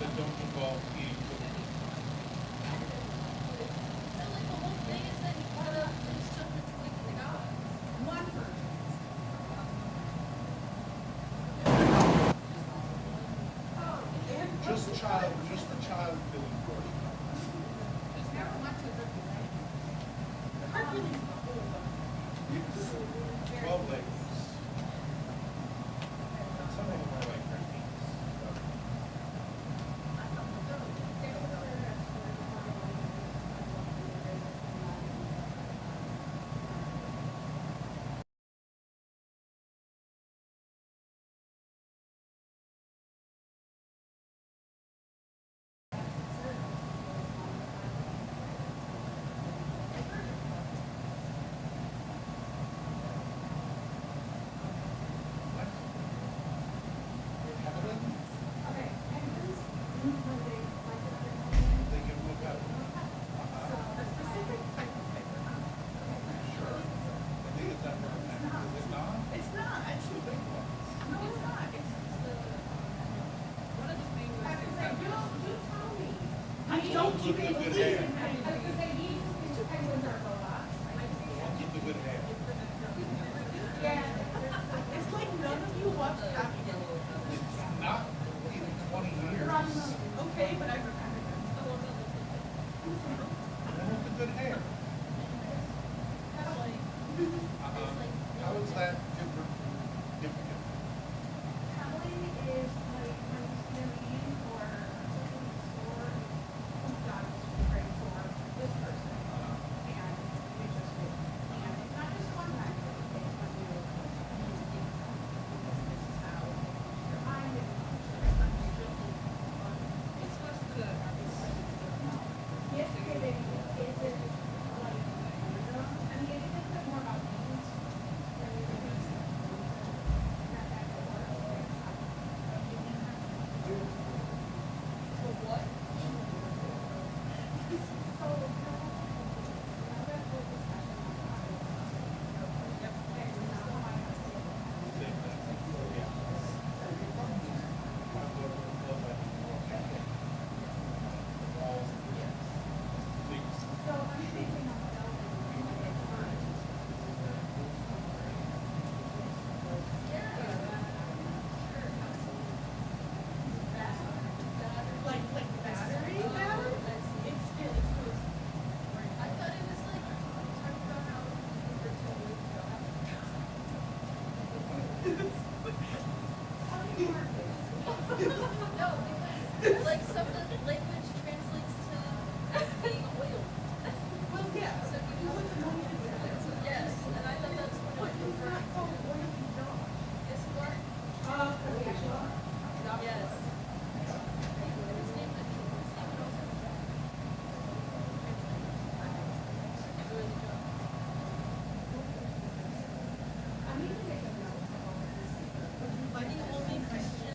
that don't involve eating food. So like the whole thing is that you put up these children's week in the God. One person. Just the child filling portion. Never went to the 12 labels. Some of them are like 13's. They can look up. Sure. I think it's that for is it not? It's not. It's the big ones. No, it's not. It's the one of the things. You tell me. I don't keep it good hair. Because they use these penguins are robots. Don't keep the good hair. Yeah. It's like none of you watch that. It's not even 20 years. Okay, but I remember One with the good hair. How is that different? Different? Kelly is like when you're eating or something in the store, oh God, it's great for this person. And we just do. And it's not just one time, it's when you think this is how your mind is. It's supposed to yes, it is. It's like, I mean, it's a bit more about beans than it is. So what? Same thing. Yeah. All things. So I'm thinking of like battery? It's still I thought it was like talking about how how do you work this? No, because like some of the language translates to being oiled. Well, yeah. So you know what the money is? Yes, and I thought that's what it was referring to. Oily dog. Yes, what? Yes. His name is I need to make a note of all this. But the only Christian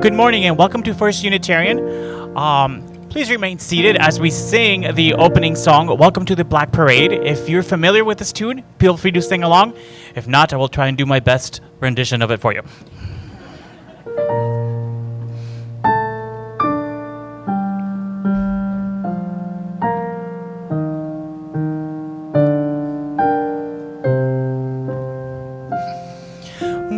Good morning and welcome to First Unitarian. Please remain seated as we sing the opening song, Welcome to the Black Parade. If you're familiar with this tune, feel free to sing along. If not, I will try and do my best rendition of it for you.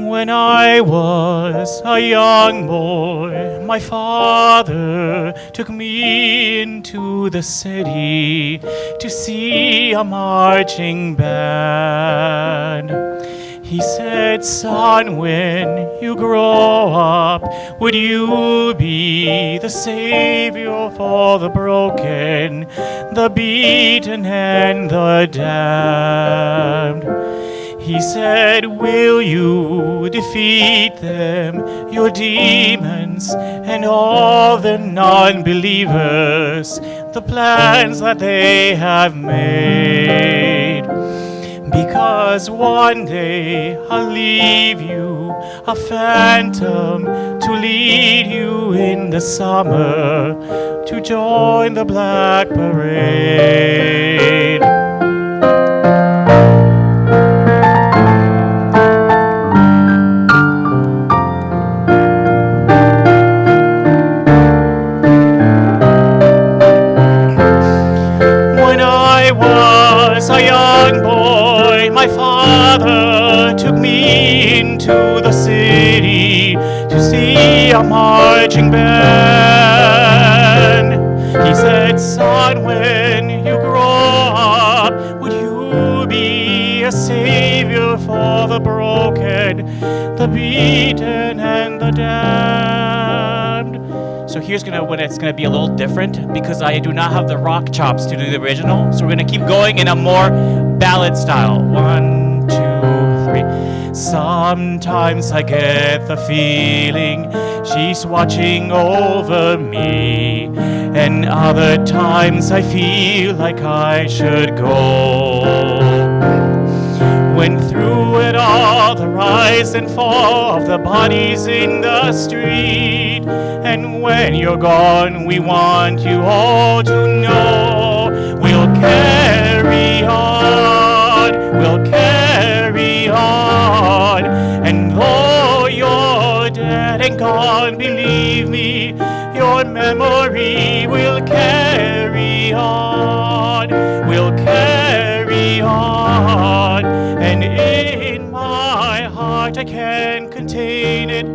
When I was a young boy, my father took me into the city to see a marching band. He said, son, when you grow up, would you be the savior for the broken, the beaten, and the damned? He said, will you defeat them, your demons, and all the non-believers, the plans that they have made? Because one day I'll leave you, a phantom, to lead you in the summer, to join the Black Parade. A young boy, my father took me into the city to see a marching band. He said, son, when you grow up, would you be a savior for the broken, the beaten, and the damned? So here's when it's gonna be a little different because I do not have the rock chops to do the original. So we're gonna keep going in a more ballad style. 1, 2, 3. Sometimes I get the feeling she's watching over me, and other times I feel like I should go. When through it all, the rise and fall of the bodies in the street, and when you're gone, we want you all to know we'll carry on, we'll carry on. And though you're dead and gone, believe me, your memory will carry on, will carry on. And in my heart I can't contain it,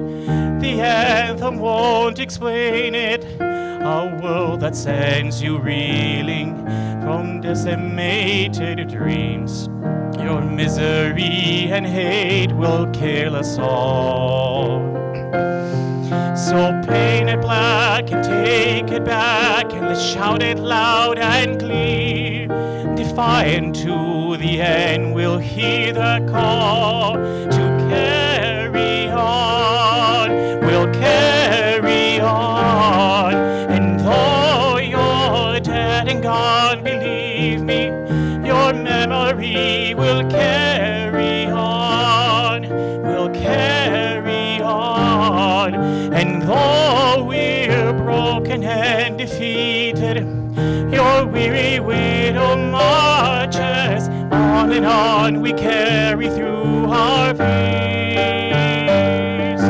the anthem won't explain it. A world that sends you reeling from decimated dreams. Your misery and hate will kill us all. So paint it black and take it back, and let's shout it loud and clear. Defiant to the end, we'll hear the call to carry on. We'll carry on. And though you're dead and gone, believe me, your memory will carry on. We'll carry on. And though we're broken and defeated, your weary widow marches on and on. We carry through our fears,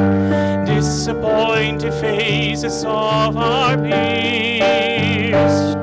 disappointed faces of our peers.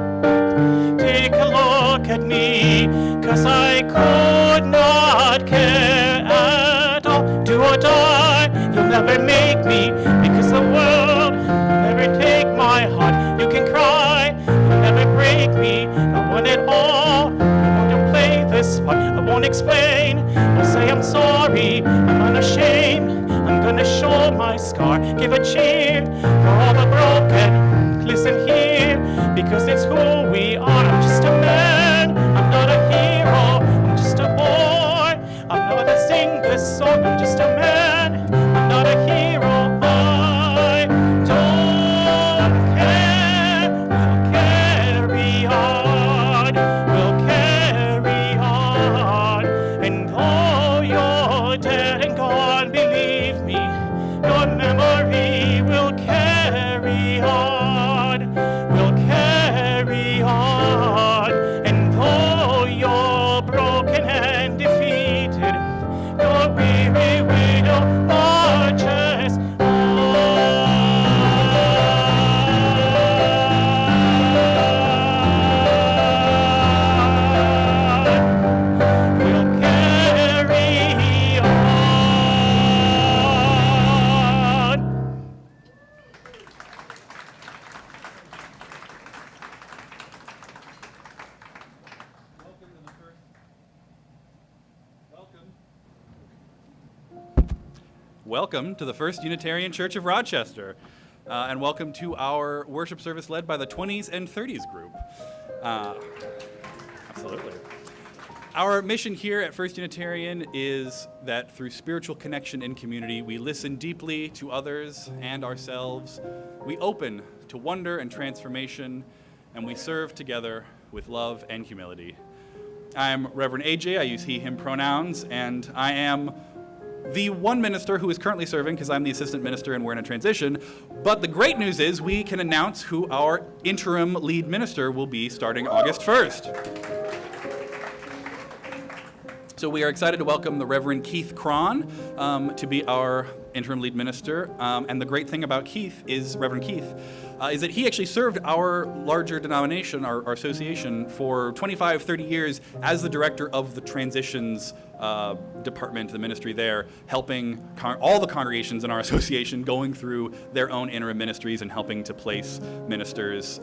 Take a look at me, 'cause I could not care at all. Do or die, you'll never make me, because the world never take my heart. You can cry, you'll never break me. I want it all, I want to play this part. I won't explain, I'll say I'm sorry, I'm unashamed. I'm gonna show my scar, give a cheer for all the broken. Listen here, because it's who we are. I'm just a man, I'm not a hero. I'm just a boy, I'm not gonna sing this song. I'm just a man, I'm not a hero. I don't care, we'll carry on. We'll carry on. And though you're dead and gone, believe me, your memory will carry Welcome to the First Unitarian Church of Rochester, and welcome to our worship service led by the 20's and 30's group. Absolutely. Our mission here at First Unitarian is that through spiritual connection and community, we listen deeply to others and ourselves, we open to wonder and transformation, and we serve together with love and humility. I'm Reverend AJ, I use he, him pronouns, and I am the one minister who is currently serving because I'm the assistant minister and we're in a transition. But the great news is we can announce who our interim lead minister will be starting August 1st. So we are excited to welcome the Reverend Keith Cron to be our interim lead minister. And the great thing about Keith is, Reverend Keith, is that he actually served our larger denomination, our association, for 25, 30 years as the director of the transitions department, the ministry there, helping all the congregations in our association going through their own interim ministries and helping to place ministers,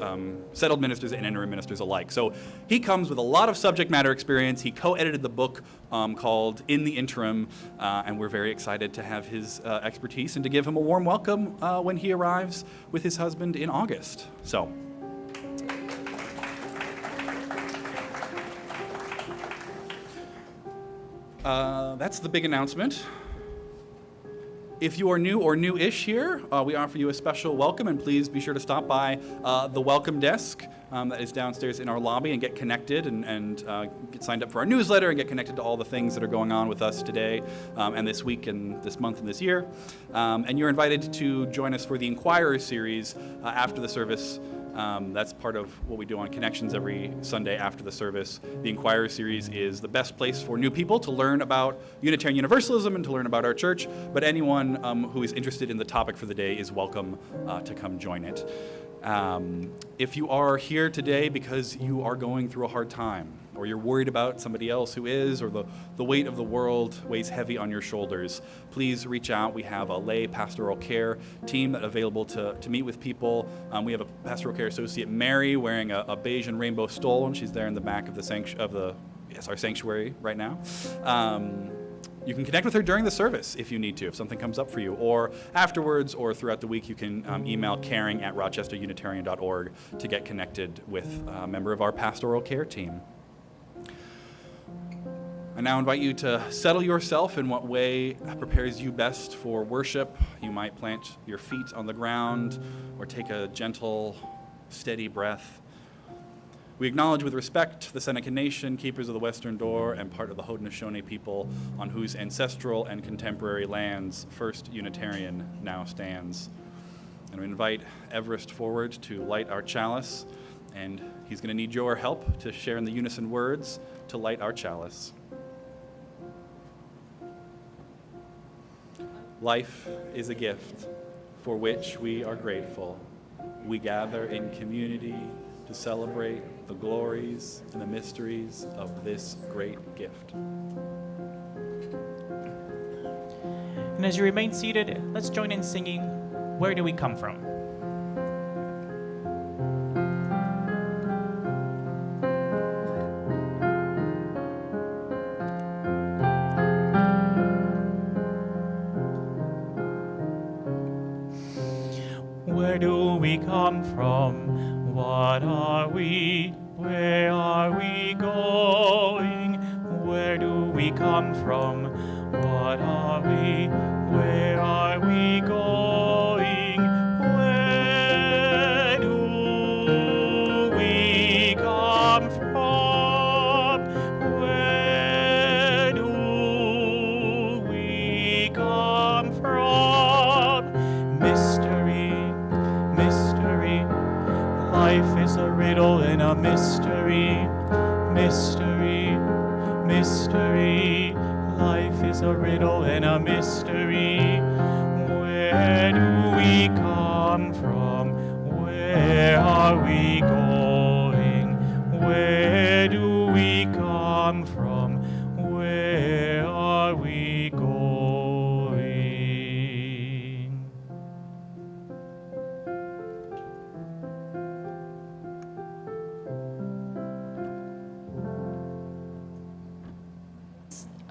settled ministers and interim ministers alike. So he comes with a lot of subject matter experience. He co-edited the book called In the Interim, and we're very excited to have his expertise and to give him a warm welcome when he arrives with his husband in August. So. That's the big announcement. If you are new or new-ish here, we offer you a special welcome, and please be sure to stop by the welcome desk that is downstairs in our lobby and get connected and get signed up for our newsletter and get connected to all the things that are going on with us today and this week and this month and this year. And you're invited to join us for the Inquirer series after the service. That's part of what we do on Connections every Sunday after the service. The Inquirer series is the best place for new people to learn about Unitarian Universalism and to learn about our church, but anyone who is interested in the topic for the day is welcome to come join it. If you are here today because you are going through a hard time, or you're worried about somebody else who is, or the weight of the world weighs heavy on your shoulders, please reach out. We have a lay pastoral care team that's available to meet with people. We have a pastoral care associate, Mary, wearing a beige and rainbow stole, and she's there in the back of our sanctuary right now. You can connect with her during the service if you need to, if something comes up for you, or afterwards or throughout the week. You can email caring@rochesterunitarian.org to get connected with a member of our pastoral care team. I now invite you to settle yourself in what way prepares you best for worship. You might plant your feet on the ground or take a gentle, steady breath. We acknowledge with respect the Seneca Nation, keepers of the Western Door, and part of the Haudenosaunee people on whose ancestral and contemporary lands First Unitarian now stands. And we invite Everest forward to light our chalice, and he's going to need your help to share in the unison words to light our chalice. Life is a gift for which we are grateful. We gather in community to celebrate the glories and the mysteries of this great gift. And as you remain seated, let's join in singing, Where Do We Come From? Where do we come from? What are we? Where are we going? Where do we come from? What are we? Where are we going? Where do we come from? Where do we come from? Mystery, mystery. Life is a riddle and a mystery, mystery, mystery. Life is a riddle and a mystery. Where do we come from? Where are we going? Where do we come from? Where are we going?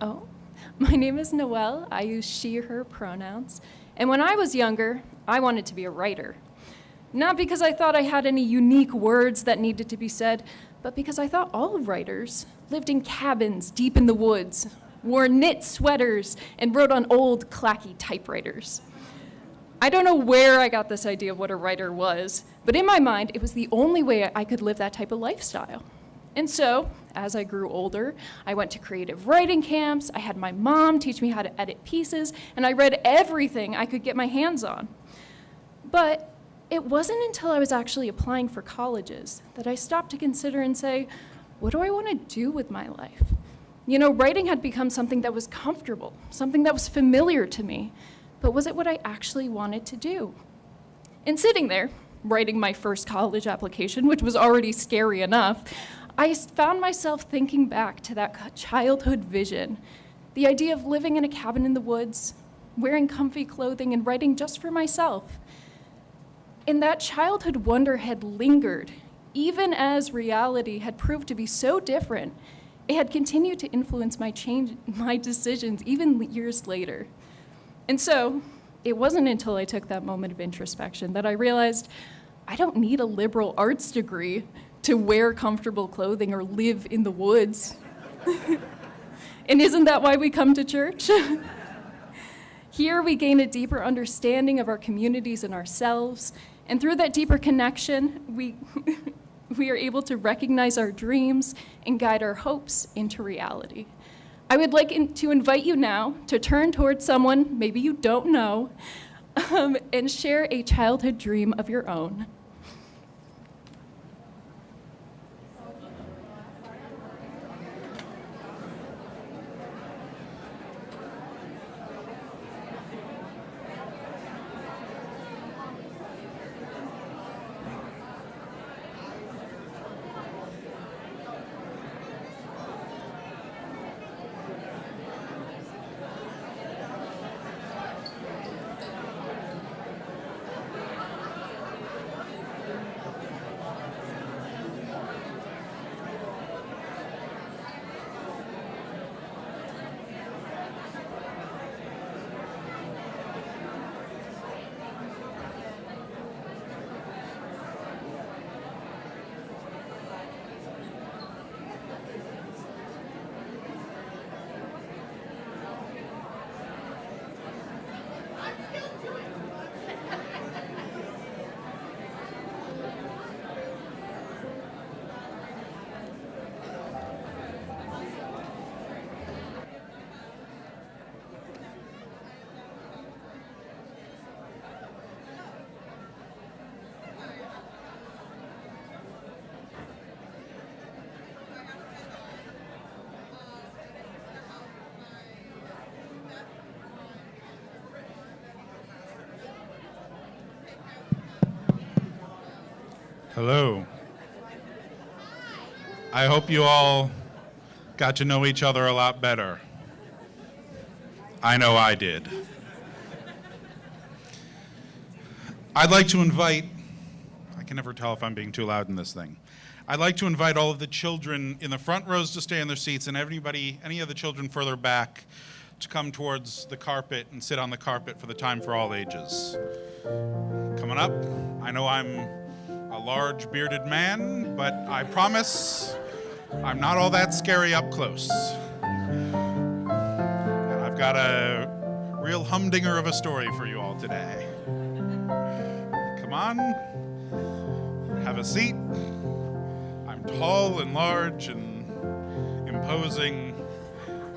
Oh, My name is Noelle. I use she, her pronouns. And when I was younger, I wanted to be a writer. Not because I thought I had any unique words that needed to be said, but because I thought all writers lived in cabins deep in the woods, wore knit sweaters, and wrote on old, clacky typewriters. I don't know where I got this idea of what a writer was, but in my mind, it was the only way I could live that type of lifestyle. And so, as I grew older, I went to creative writing camps, I had my mom teach me how to edit pieces, and I read everything I could get my hands on. But it wasn't until I was actually applying for colleges that I stopped to consider and say, what do I want to do with my life? You know, writing had become something that was comfortable, something that was familiar to me, but was it what I actually wanted to do? And sitting there, writing my first college application, which was already scary enough, I found myself thinking back to that childhood vision, the idea of living in a cabin in the woods, wearing comfy clothing and writing just for myself. And that childhood wonder had lingered, even as reality had proved to be so different. It had continued to influence my decisions even years later. And so, it wasn't until I took that moment of introspection that I realized I don't need a liberal arts degree to wear comfortable clothing or live in the woods. And isn't that why we come to church? Here we gain a deeper understanding of our communities and ourselves, and through that deeper connection, we are able to recognize our dreams and guide our hopes into reality. I would like to invite you now to turn towards someone maybe you don't know and share a childhood dream of your own. Hello. I hope you all got to know each other a lot better. I know I did. I'd like to invite, I can never tell if I'm being too loud in this thing. I'd like to invite all of the children in the front rows to stay in their seats, and any of the children further back to come towards the carpet and sit on the carpet for the time for all ages. Coming up, I know I'm a large bearded man, but I promise I'm not all that scary up close. And I've got a real humdinger of a story for you all today. Come on, have a seat. I'm tall and large and imposing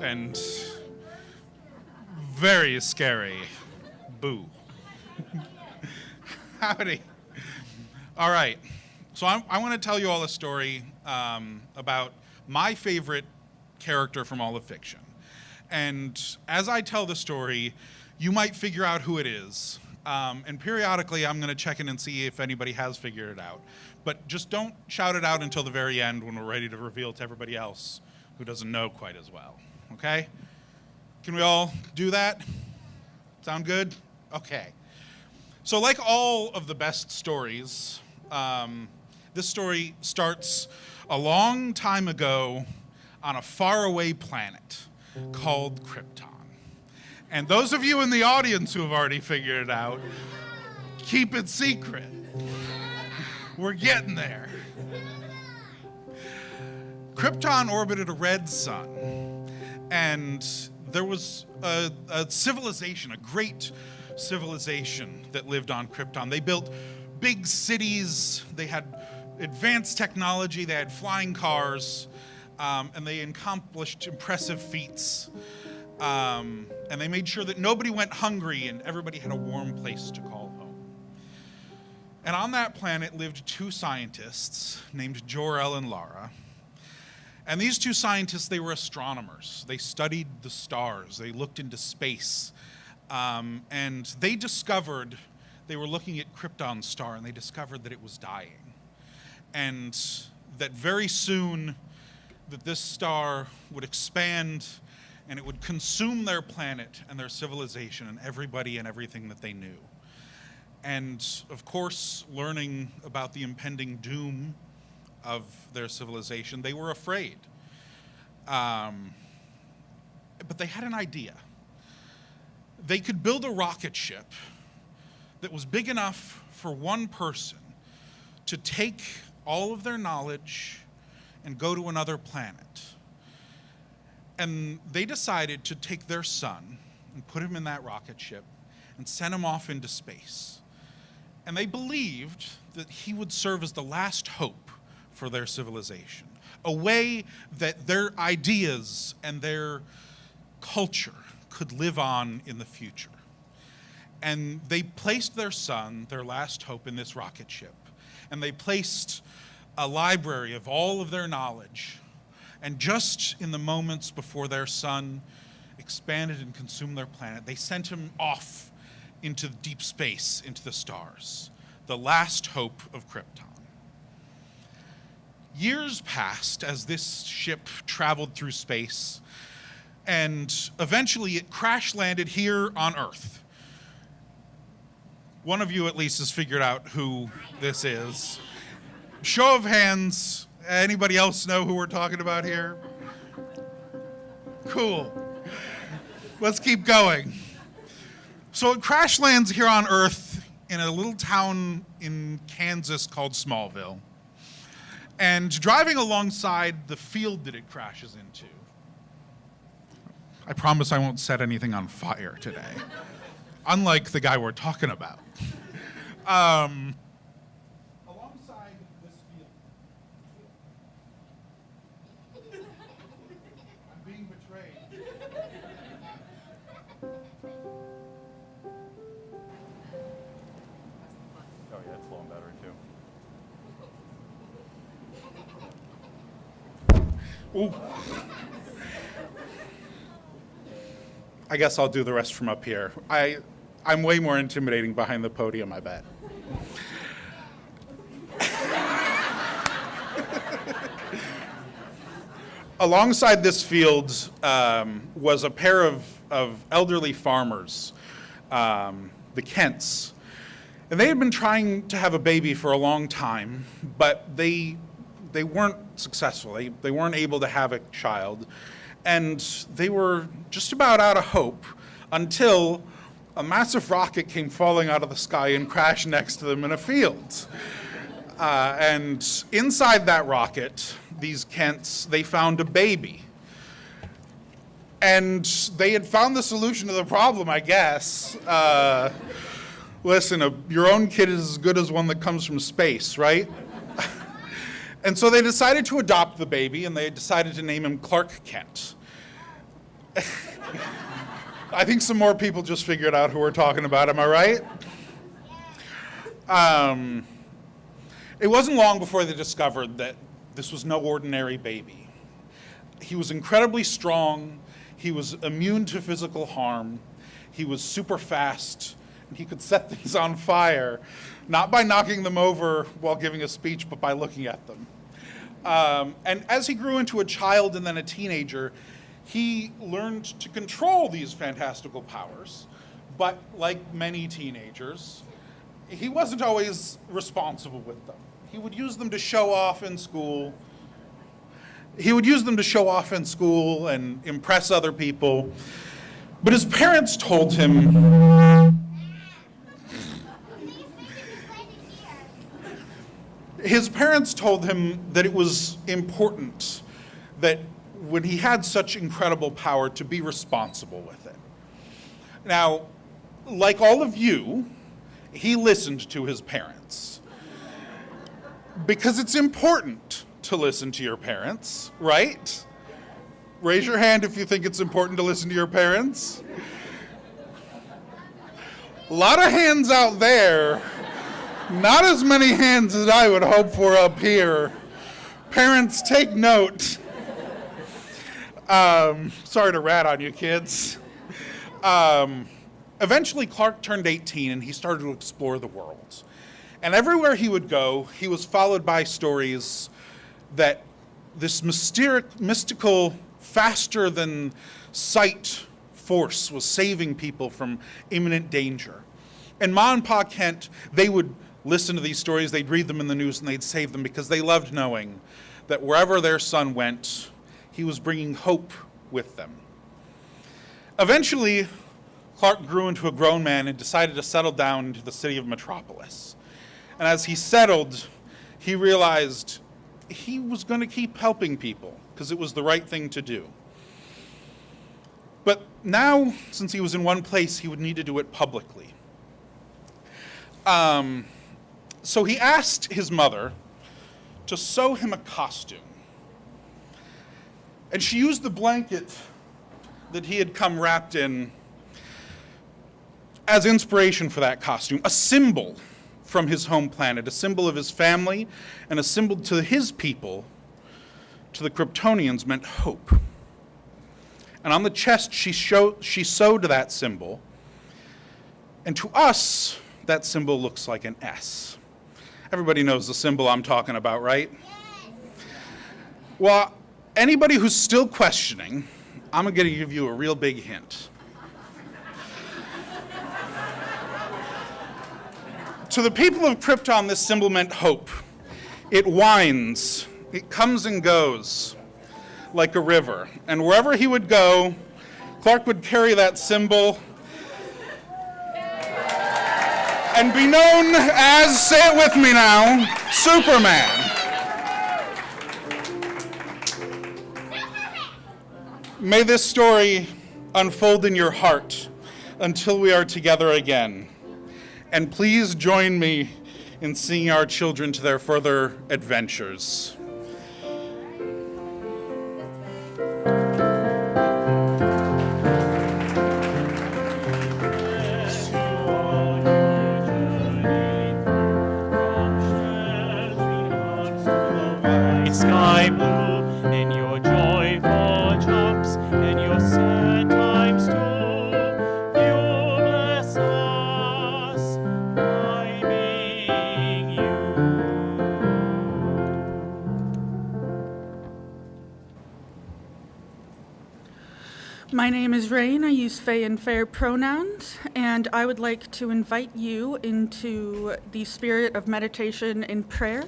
and very scary. Boo. Howdy. All right, so I want to tell you all a story about my favorite character from all of fiction. And as I tell the story, you might figure out who it is. And periodically, I'm going to check in and see if anybody has figured it out. But just don't shout it out until the very end when we're ready to reveal to everybody else who doesn't know quite as well, okay? Can we all do that? Sound good? Okay. So like all of the best stories, this story starts a long time ago on a faraway planet. called Krypton. And those of you in the audience who have already figured it out, keep it secret. We're getting there. Krypton orbited a red sun, and there was a civilization, a great civilization that lived on Krypton. They built big cities, they had advanced technology, they had flying cars, and they accomplished impressive feats. And they made sure that nobody went hungry and everybody had a warm place to call home. And on that planet lived two scientists named Jor-El and Lara. And these two scientists, they were astronomers. They studied the stars. They looked into space. And they were looking at Krypton's star, and they discovered that it was dying. And that very soon, that this star would expand, and it would consume their planet and their civilization and everybody and everything that they knew. And of course, learning about the impending doom of their civilization, they were afraid. But they had an idea. They could build a rocket ship that was big enough for one person to take all of their knowledge and go to another planet. And they decided to take their son and put him in that rocket ship and send him off into space. And they believed that he would serve as the last hope for their civilization, a way that their ideas and their culture could live on in the future. And they placed their son, their last hope, in this rocket ship. And they placed a library of all of their knowledge. And just in the moments before their son expanded and consumed their planet, they sent him off into deep space, into the stars, the last hope of Krypton. Years passed as this ship traveled through space, and eventually it crash landed here on Earth. One of you at least has figured out who this is. Show of hands, anybody else know who we're talking about here? Cool. Let's keep going. So it crash lands here on Earth in a little town in Kansas called Smallville. And driving alongside the field that it crashes into, I promise I won't set anything on fire today, unlike the guy we're talking about. Alongside this field, I'm being betrayed. Oh yeah, it's low on battery too. Ooh. I guess I'll do the rest from up here. I'm way more intimidating behind the podium, I bet. Alongside this field was a pair of elderly farmers, the Kents. And they had been trying to have a baby for a long time, but they weren't successful. They weren't able to have a child. And they were just about out of hope until a massive rocket came falling out of the sky and crashed next to them in a field. And inside that rocket, these Kents, they found a baby. And they had found the solution to the problem, I guess. Listen, your own kid is as good as one that comes from space, right? And so they decided to adopt the baby, and they decided to name him Clark Kent. I think some more people just figured out who we're talking about, am I right? It wasn't long before they discovered that this was no ordinary baby. He was incredibly strong, he was immune to physical harm, he was super fast, and he could set things on fire, not by knocking them over while giving a speech, but by looking at them. And as he grew into a child and then a teenager, he learned to control these fantastical powers, but like many teenagers, he wasn't always responsible with them. He would use them to show off in school. He would use them to show off in school and impress other people. But his parents told him that it was important that when he had such incredible power to be responsible with it. Now, like all of you, he listened to his parents. Because it's important to listen to your parents, right? Raise your hand if you think it's important to listen to your parents. A lot of hands out there. Not as many hands as I would hope for up here. Parents, take note. Sorry to rat on you, kids. Eventually, Clark turned 18 and he started to explore the world. And everywhere he would go, he was followed by stories that this mystical, faster than sight force was saving people from imminent danger. And Ma and Pa Kent, they would listen to these stories, they'd read them in the news, and they'd save them because they loved knowing that wherever their son went, he was bringing hope with them. Eventually, Clark grew into a grown man and decided to settle down into the city of Metropolis. And as he settled, he realized he was going to keep helping people because it was the right thing to do. But now, since he was in one place, he would need to do it publicly. So he asked his mother to sew him a costume. And she used the blanket that he had come wrapped in as inspiration for that costume, a symbol from his home planet, a symbol of his family, and a symbol to his people, to the Kryptonians, meant hope. And on the chest, she sewed that symbol. And to us, that symbol looks like an S. Everybody knows the symbol I'm talking about, right? Well, anybody who's still questioning, I'm going to give you a real big hint. To the people of Krypton, this symbol meant hope. It winds, it comes and goes like a river. And wherever he would go, Clark would carry that symbol and be known as, say it with me now, Superman. May this story unfold in your heart until we are together again. And please join me in seeing our children to their further adventures. Sky blue in your joyful jumps and your sad times too. You bless us by being you. My name is Rain. I use Fae and Fair pronouns, and I would like to invite you into the spirit of meditation and prayer.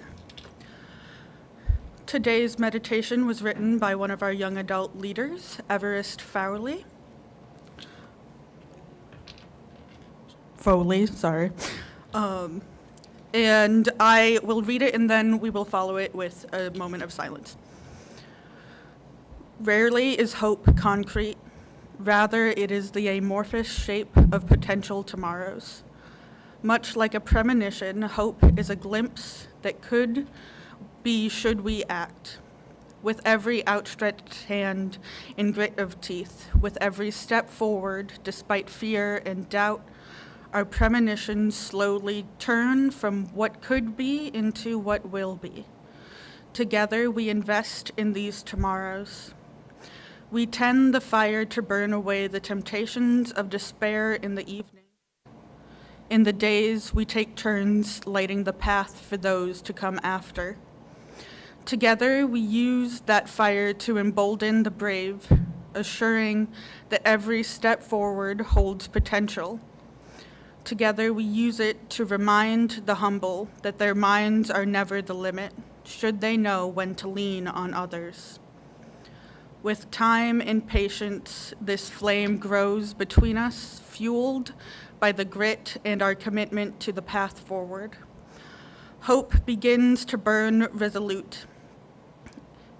Today's meditation was written by one of our young adult leaders, Everest Foley, sorry. And I will read it and then we will follow it with a moment of silence. Rarely is hope concrete. Rather, it is the amorphous shape of potential tomorrows. Much like a premonition, hope is a glimpse that could be should we act. With every outstretched hand and grit of teeth, with every step forward, despite fear and doubt, our premonitions slowly turn from what could be into what will be. Together we invest in these tomorrows. We tend the fire to burn away the temptations of despair in the evening. In the days, we take turns lighting the path for those to come after. Together, we use that fire to embolden the brave, assuring that every step forward holds potential. Together, we use it to remind the humble that their minds are never the limit, should they know when to lean on others. With time and patience, this flame grows between us, fueled by the grit and our commitment to the path forward. Hope begins to burn resolute.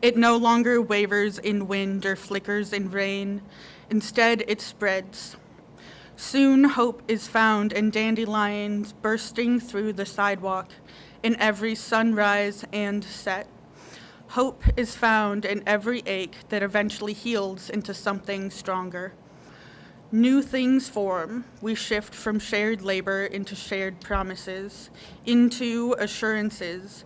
It no longer wavers in wind or flickers in rain. Instead, it spreads. Soon, hope is found in dandelions bursting through the sidewalk in every sunrise and set. Hope is found in every ache that eventually heals into something stronger. New things form. We shift from shared labor into shared promises, into assurances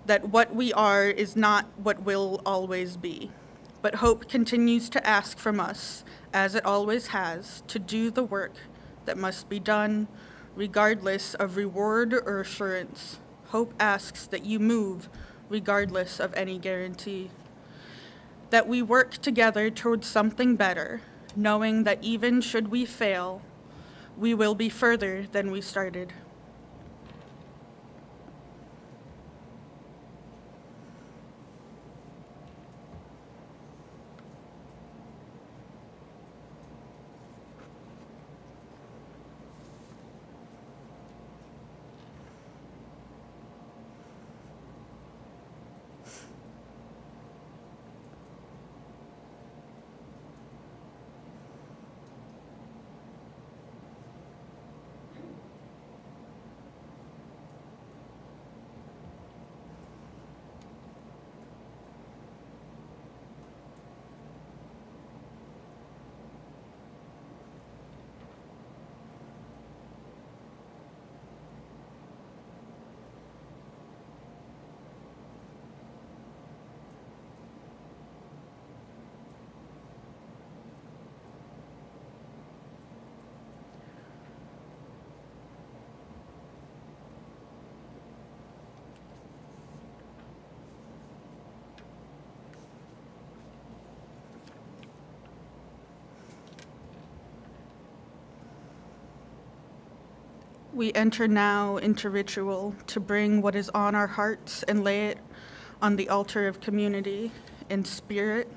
that what we are is not what will always be. But hope continues to ask from us, as it always has, to do the work that must be done, regardless of reward or assurance. Hope asks that you move, regardless of any guarantee. That we work together towards something better, knowing that even should we fail, we will be further than we started. We enter now into ritual to bring what is on our hearts and lay it on the altar of community in spirit,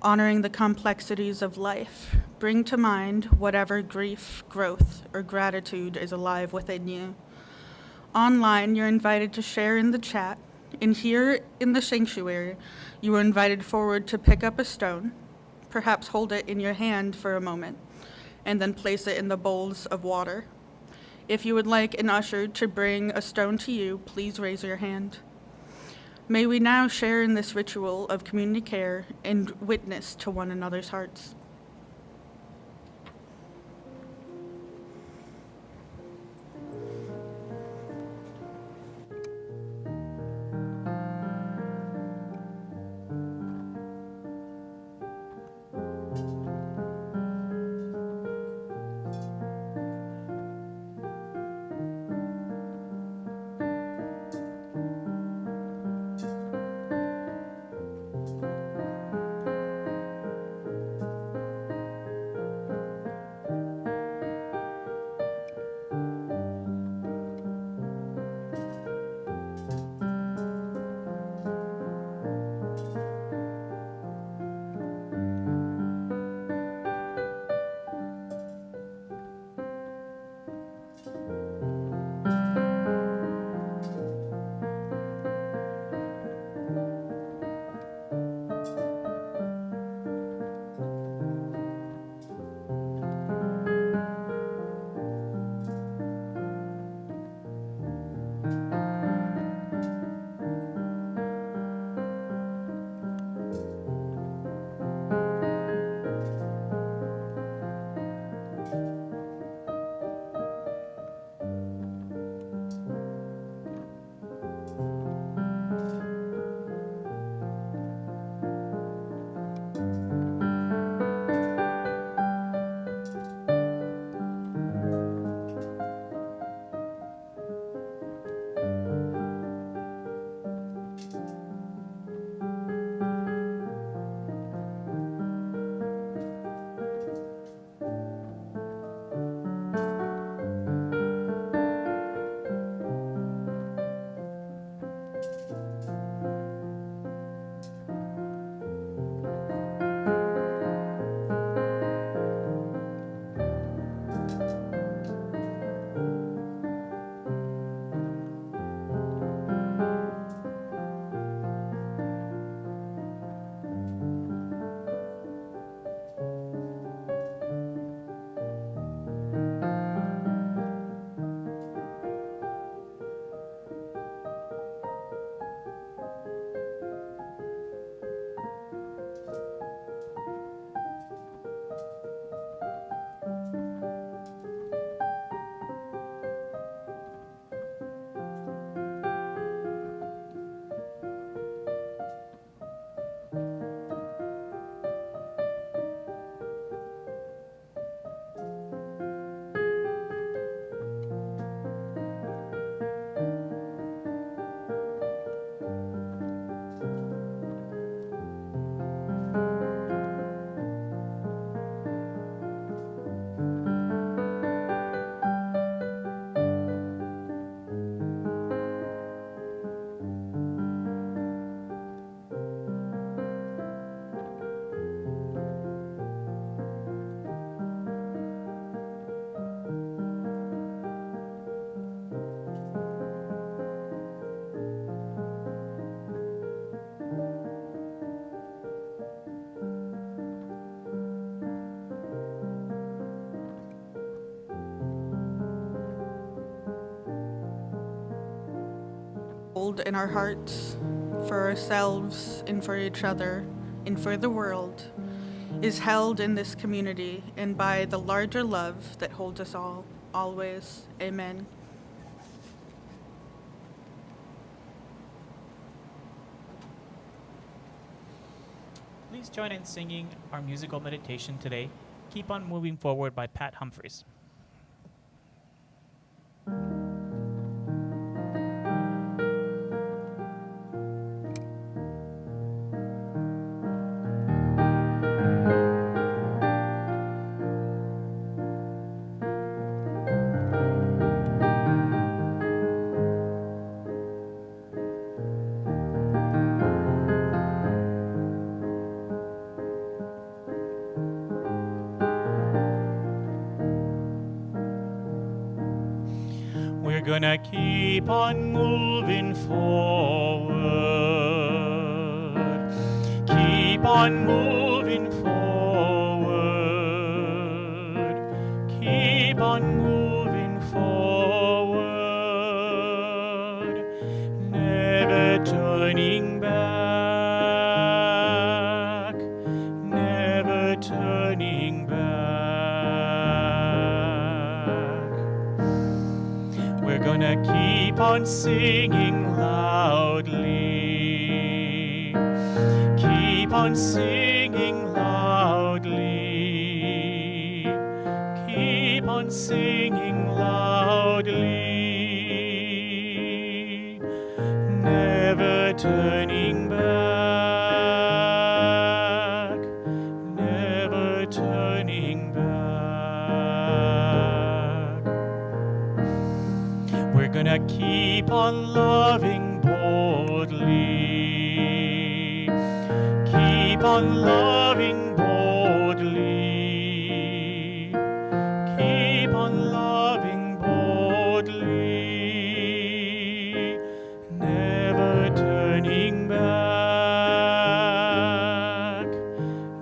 honoring the complexities of life. Bring to mind whatever grief, growth, or gratitude is alive within you. Online, you're invited to share in the chat, and here in the sanctuary, you are invited forward to pick up a stone, perhaps hold it in your hand for a moment, and then place it in the bowls of water. If you would like an usher to bring a stone to you, please raise your hand. May we now share in this ritual of community care and witness to one another's hearts. hold in our hearts for ourselves and for each other and for the world is held in this community and by the larger love that holds us all, always. Amen. Please join in singing our musical meditation today, Keep on Moving Forward by Pat Humphreys. We're gonna keep on moving forward. Keep on moving forward. Keep on moving forward. Never turning back. Never turning back. We're gonna keep on singing loudly. Keep on singing loudly. Keep on singing loudly. Never turning back. Never turning back. We're gonna keep on loving boldly. Keep on loving boldly. Keep on loving boldly. Never turning back.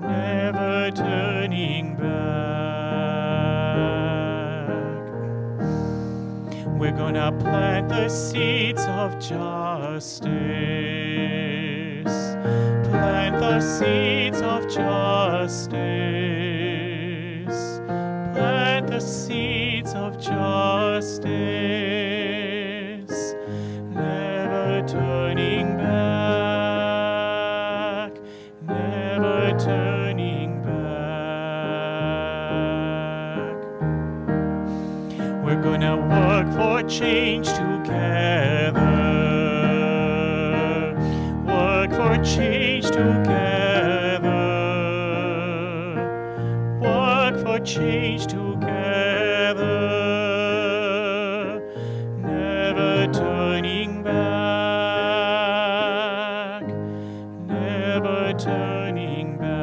Never turning back. We're gonna plant the seeds of justice. Plant the seeds of justice. Plant the seeds of justice. Never turning back. Never turning back. We're gonna work for change together. Work for change together. Work for change together. Never turning back. Never turning back.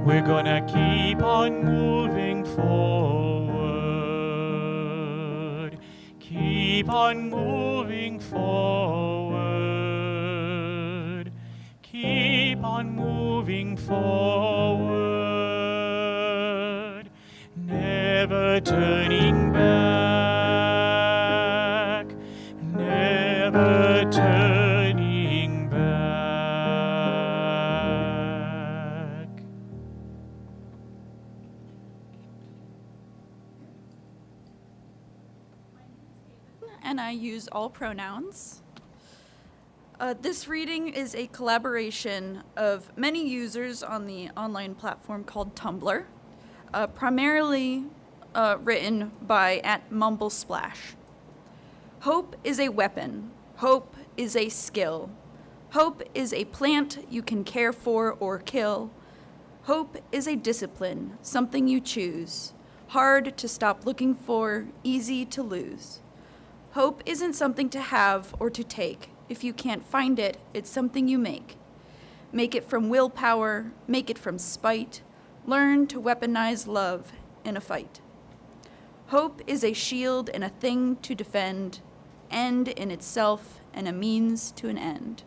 We're gonna keep on moving forward. Keep on moving forward. Keep on moving forward. Never turning back. Never turning back. And I use all pronouns. This reading is a collaboration of many users on the online platform called Tumblr, primarily written by @MumbleSplash. Hope is a weapon. Hope is a skill. Hope is a plant you can care for or kill. Hope is a discipline, something you choose, hard to stop looking for, easy to lose. Hope isn't something to have or to take. If you can't find it, it's something you make. Make it from willpower, make it from spite. Learn to weaponize love in a fight. Hope is a shield and a thing to defend, end in itself and a means to an end.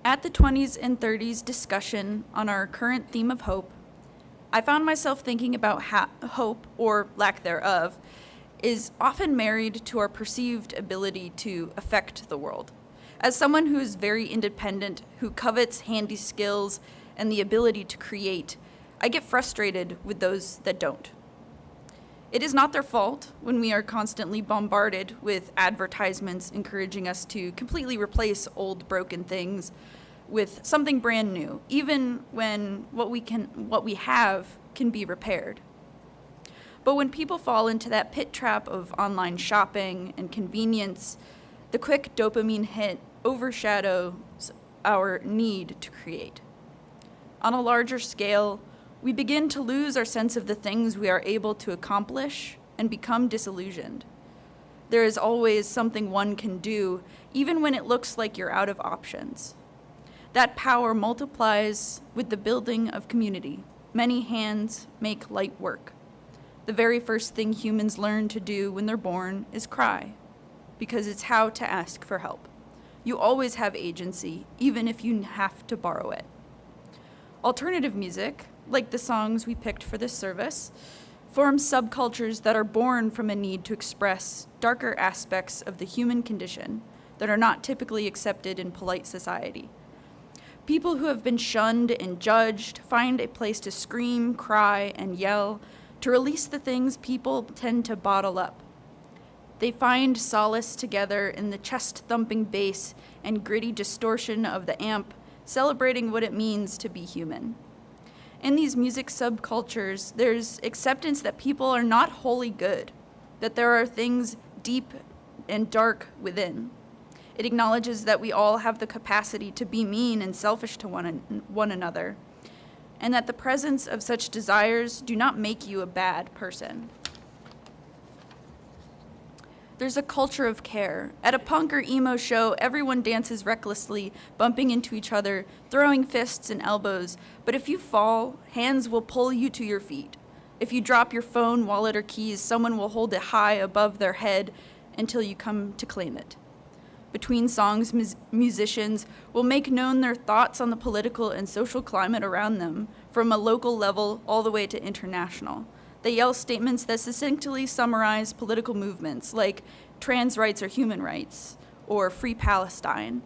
At the 20s and 30s discussion on our current theme of hope, I found myself thinking about hope, or lack thereof, is often married to our perceived ability to affect the world. As someone who is very independent, who covets handy skills and the ability to create, I get frustrated with those that don't. It is not their fault when we are constantly bombarded with advertisements encouraging us to completely replace old broken things with something brand new, even when what we have can be repaired. But when people fall into that pit trap of online shopping and convenience, the quick dopamine hit overshadows our need to create. On a larger scale, we begin to lose our sense of the things we are able to accomplish and become disillusioned. There is always something one can do, even when it looks like you're out of options. That power multiplies with the building of community. Many hands make light work. The very first thing humans learn to do when they're born is cry, because it's how to ask for help. You always have agency, even if you have to borrow it. Alternative music, like the songs we picked for this service, forms subcultures that are born from a need to express darker aspects of the human condition that are not typically accepted in polite society. People who have been shunned and judged find a place to scream, cry, and yell to release the things people tend to bottle up. They find solace together in the chest-thumping bass and gritty distortion of the amp, celebrating what it means to be human. In these music subcultures, there's acceptance that people are not wholly good, that there are things deep and dark within. It acknowledges that we all have the capacity to be mean and selfish to one another, and that the presence of such desires do not make you a bad person. There's a culture of care. At a punk or emo show, everyone dances recklessly, bumping into each other, throwing fists and elbows. But if you fall, hands will pull you to your feet. If you drop your phone, wallet, or keys, someone will hold it high above their head until you come to claim it. Between songs, musicians will make known their thoughts on the political and social climate around them, from a local level all the way to international. They yell statements that succinctly summarize political movements like trans rights are human rights or free Palestine.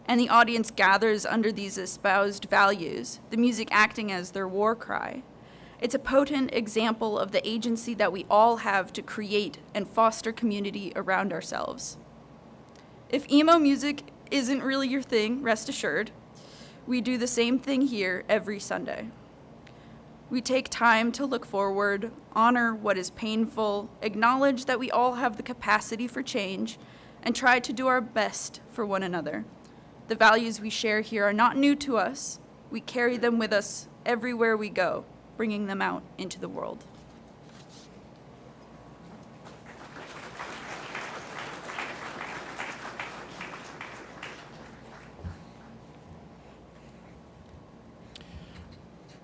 And the audience gathers under these espoused values, the music acting as their war cry. It's a potent example of the agency that we all have to create and foster community around ourselves. If emo music isn't really your thing, rest assured, we do the same thing here every Sunday. We take time to look forward, honor what is painful, acknowledge that we all have the capacity for change, and try to do our best for one another. The values we share here are not new to us. We carry them with us everywhere we go, bringing them out into the world.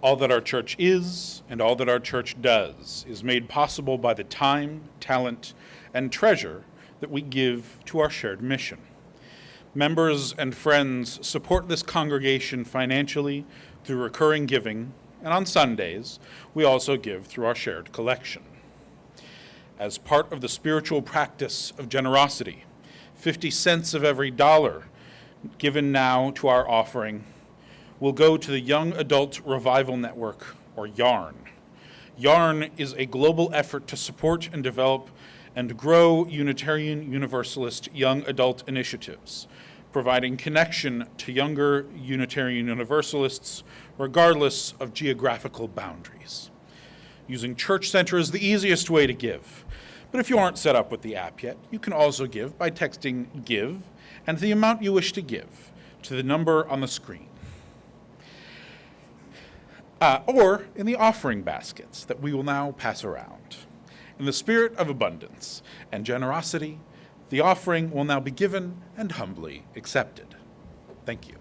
All that our church is and all that our church does is made possible by the time, talent, and treasure that we give to our shared mission. Members and friends support this congregation financially through recurring giving, and on Sundays, we also give through our shared collection. As part of the spiritual practice of generosity, 50 cents of every dollar given now to our offering will go to the Young Adult Revival Network, or YARN. YARN is a global effort to support and develop and grow Unitarian Universalist young adult initiatives, providing connection to younger Unitarian Universalists regardless of geographical boundaries. Using Church Center is the easiest way to give, but if you aren't set up with the app yet, you can also give by texting GIVE and the amount you wish to give to the number on the screen. Or in the offering baskets that we will now pass around. In the spirit of abundance and generosity, the offering will now be given and humbly accepted. Thank you.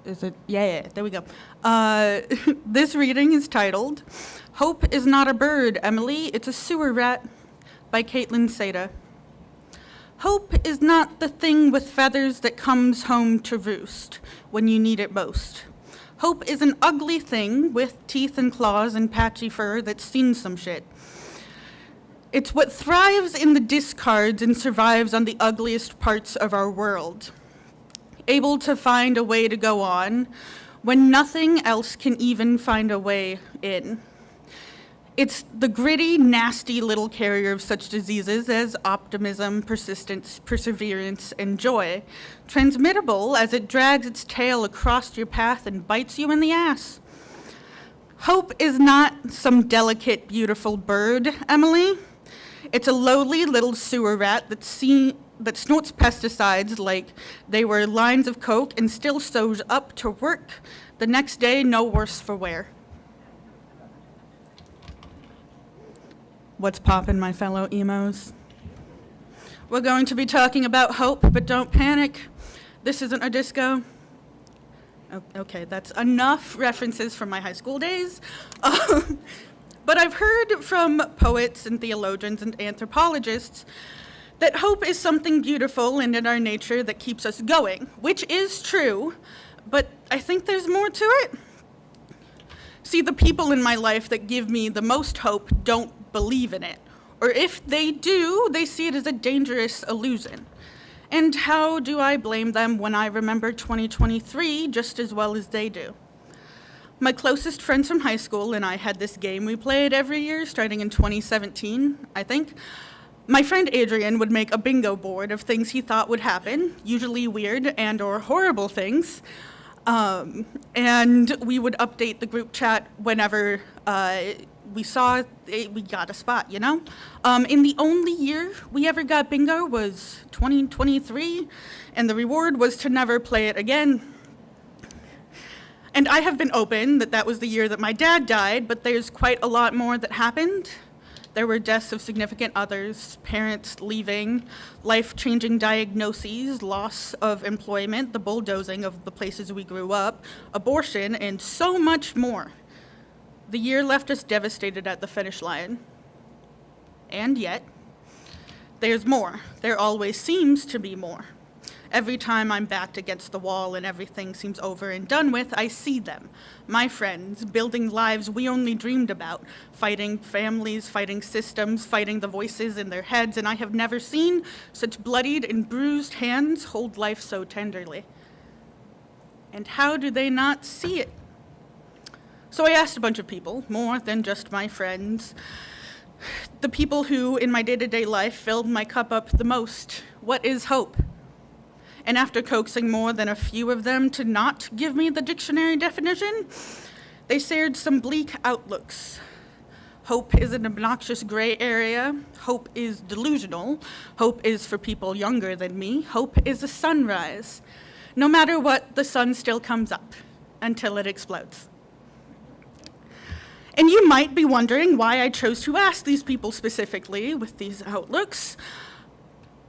Is it? Yeah, there we go. This reading is titled, Hope is Not a Bird, Emily, It's a Sewer Rat, by Caitlin Seda. Hope is not the thing with feathers that comes home to roost when you need it most. Hope is an ugly thing with teeth and claws and patchy fur that's seen some shit. It's what thrives in the discards and survives on the ugliest parts of our world, able to find a way to go on when nothing else can even find a way in. It's the gritty, nasty little carrier of such diseases as optimism, persistence, perseverance, and joy, transmittable as it drags its tail across your path and bites you in the ass. Hope is not some delicate, beautiful bird, Emily. It's a lowly little sewer rat that snorts pesticides like they were lines of coke and still shows up to work the next day no worse for wear. What's poppin', my fellow emos? We're going to be talking about hope, but don't panic. This isn't a disco. Okay, that's enough references from my high school days. But I've heard from poets and theologians and anthropologists that hope is something beautiful and in our nature that keeps us going, which is true, but I think there's more to it. See, the people in my life that give me the most hope don't believe in it, or if they do, they see it as a dangerous illusion. And how do I blame them when I remember 2023 just as well as they do? My closest friends from high school and I had this game we played every year, starting in 2017, I think. My friend Adrian would make a bingo board of things he thought would happen, usually weird and or horrible things, and we would update the group chat whenever we saw we got a spot, you know? In the only year we ever got bingo was 2023, and the reward was to never play it again. And I have been open that was the year that my dad died, but there's quite a lot more that happened. There were deaths of significant others, parents leaving, life-changing diagnoses, loss of employment, the bulldozing of the places we grew up, abortion, and so much more. The year left us devastated at the finish line. And yet, there's more. There always seems to be more. Every time I'm backed against the wall and everything seems over and done with, I see them, my friends, building lives we only dreamed about, fighting families, fighting systems, fighting the voices in their heads, and I have never seen such bloodied and bruised hands hold life so tenderly. And how do they not see it? So I asked a bunch of people, more than just my friends, the people who, in my day-to-day life, filled my cup up the most. What is hope? And after coaxing more than a few of them to not give me the dictionary definition, they shared some bleak outlooks. Hope is an obnoxious gray area. Hope is delusional. Hope is for people younger than me. Hope is a sunrise. No matter what, the sun still comes up until it explodes. And you might be wondering why I chose to ask these people specifically with these outlooks.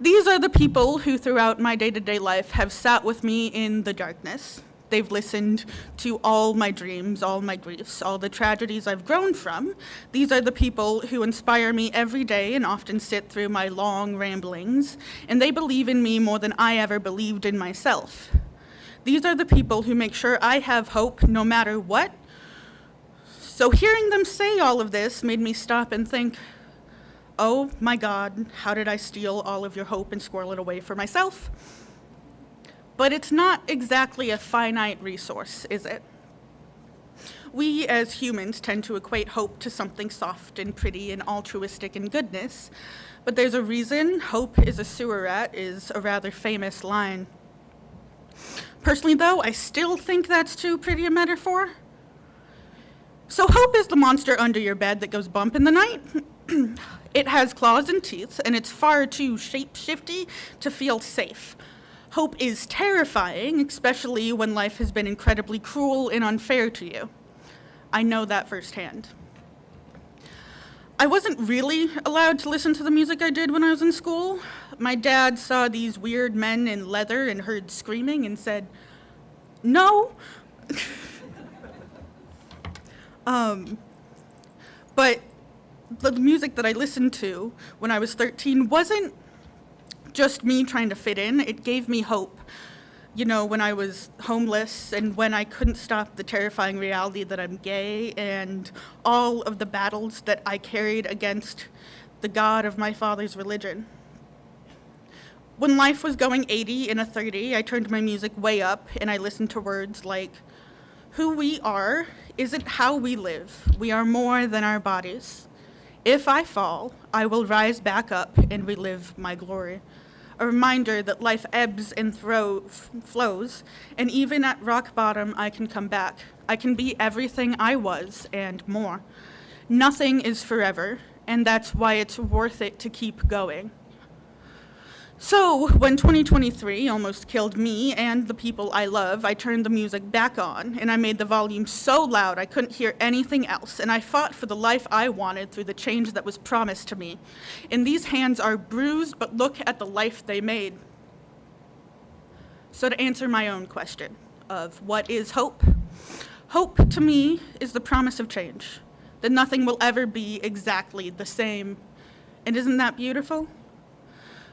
These are the people who throughout my day-to-day life have sat with me in the darkness. They've listened to all my dreams, all my griefs, all the tragedies I've grown from. These are the people who inspire me every day and often sit through my long ramblings, and they believe in me more than I ever believed in myself. These are the people who make sure I have hope no matter what. So hearing them say all of this made me stop and think, oh my God, how did I steal all of your hope and squirrel it away for myself? But it's not exactly a finite resource, is it? We as humans tend to equate hope to something soft and pretty and altruistic and goodness, but there's a reason hope is a sewer rat is a rather famous line. Personally though, I still think that's too pretty a metaphor. So hope is the monster under your bed that goes bump in the night. It has claws and teeth, and it's far too shape-shifty to feel safe. Hope is terrifying, especially when life has been incredibly cruel and unfair to you. I know that firsthand. I wasn't really allowed to listen to the music I did when I was in school. My dad saw these weird men in leather and heard screaming and said, No. But the music that I listened to when I was 13 wasn't just me trying to fit in. It gave me hope. You know, when I was homeless and when I couldn't stop the terrifying reality that I'm gay and all of the battles that I carried against the God of my father's religion. When life was going 80 in a 30, I turned my music way up and I listened to words like, "Who we are isn't how we live. We are more than our bodies. If I fall, I will rise back up and relive my glory." A reminder that life ebbs and flows, and even at rock bottom, I can come back. I can be everything I was and more. Nothing is forever, and that's why it's worth it to keep going. So, when 2023 almost killed me and the people I love, I turned the music back on, and I made the volume so loud I couldn't hear anything else, and I fought for the life I wanted through the change that was promised to me. And these hands are bruised, but look at the life they made. So to answer my own question of what is hope? Hope, to me, is the promise of change, that nothing will ever be exactly the same. And isn't that beautiful?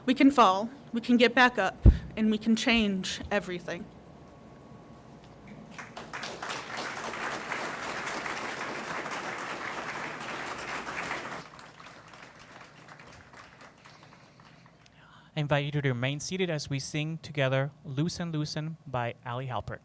We can fall, we can get back up, and we can change everything. I invite you to remain seated as we sing together Loosen, Loosen by Ali Halpert.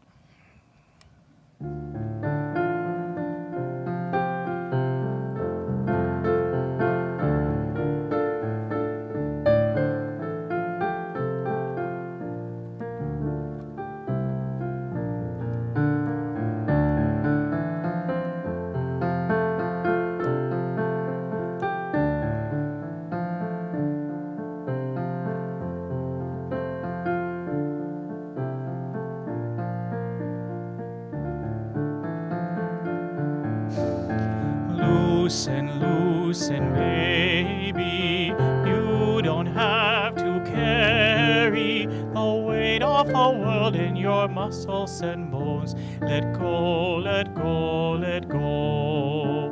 Loosen, loosen, baby, you don't have to carry the weight of the world in your muscles and bones. Let go, let go, let go.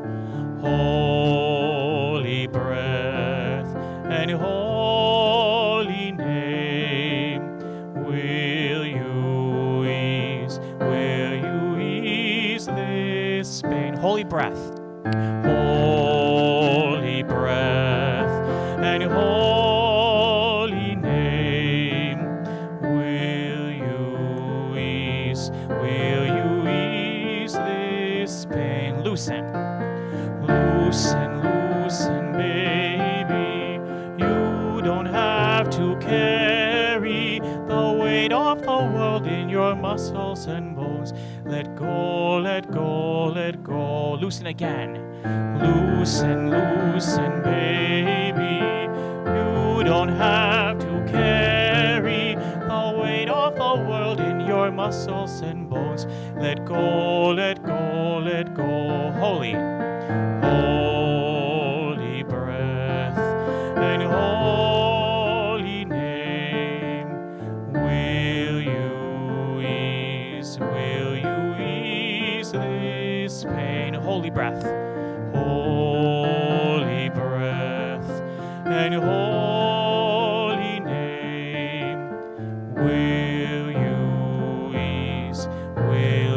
Holy breath and holy name, will you ease this pain? Holy breath. Holy breath and holy name, will you ease this pain? Loosen, loosen, loosen, baby, you don't have to carry the weight of the world in your muscles and bones. Let go, let go, let go. Loosen again. Loosen, loosen, baby. You don't have to carry the weight of the world in your muscles and bones. Let go, let go, let go. Holy, holy breath and holy name. Will you ease this pain? Holy breath. Holy breath and holy name, will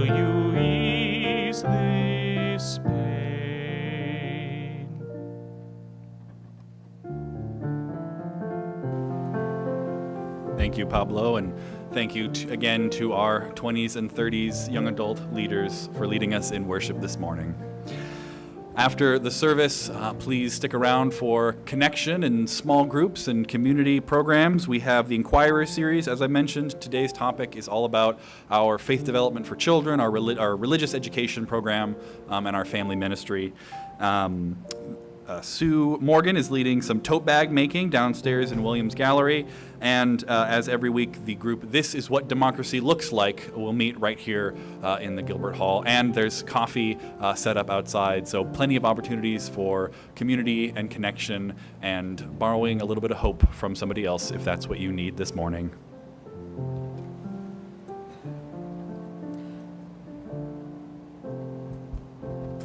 you ease this pain? Thank you, Pablo, and thank you again to our 20s and 30s young adult leaders for leading us in worship this morning. After the service, please stick around for connection in small groups and community programs. We have the Inquirer series, as I mentioned. Today's topic is all about our faith development for children, our religious education program, and our family ministry. Sue Morgan is leading some tote bag making downstairs in Williams Gallery. And as every week, the group This Is What Democracy Looks Like will meet right here in the Gilbert Hall. And there's coffee set up outside, so plenty of opportunities for community and connection and borrowing a little bit of hope from somebody else if that's what you need this morning.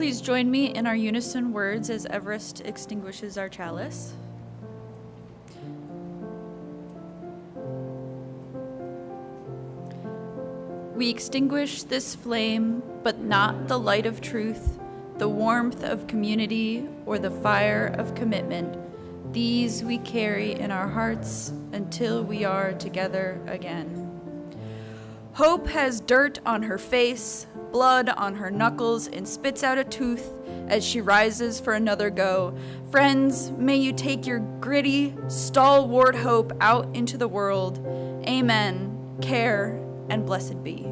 Please join me in our unison words as Everest extinguishes our chalice. We extinguish this flame, but not the light of truth, the warmth of community, or the fire of commitment. These we carry in our hearts until we are together again. Hope has dirt on her face, blood on her knuckles, and spits out a tooth as she rises for another go. Friends, may you take your gritty, stalwart hope out into the world. Amen. Care and blessed be.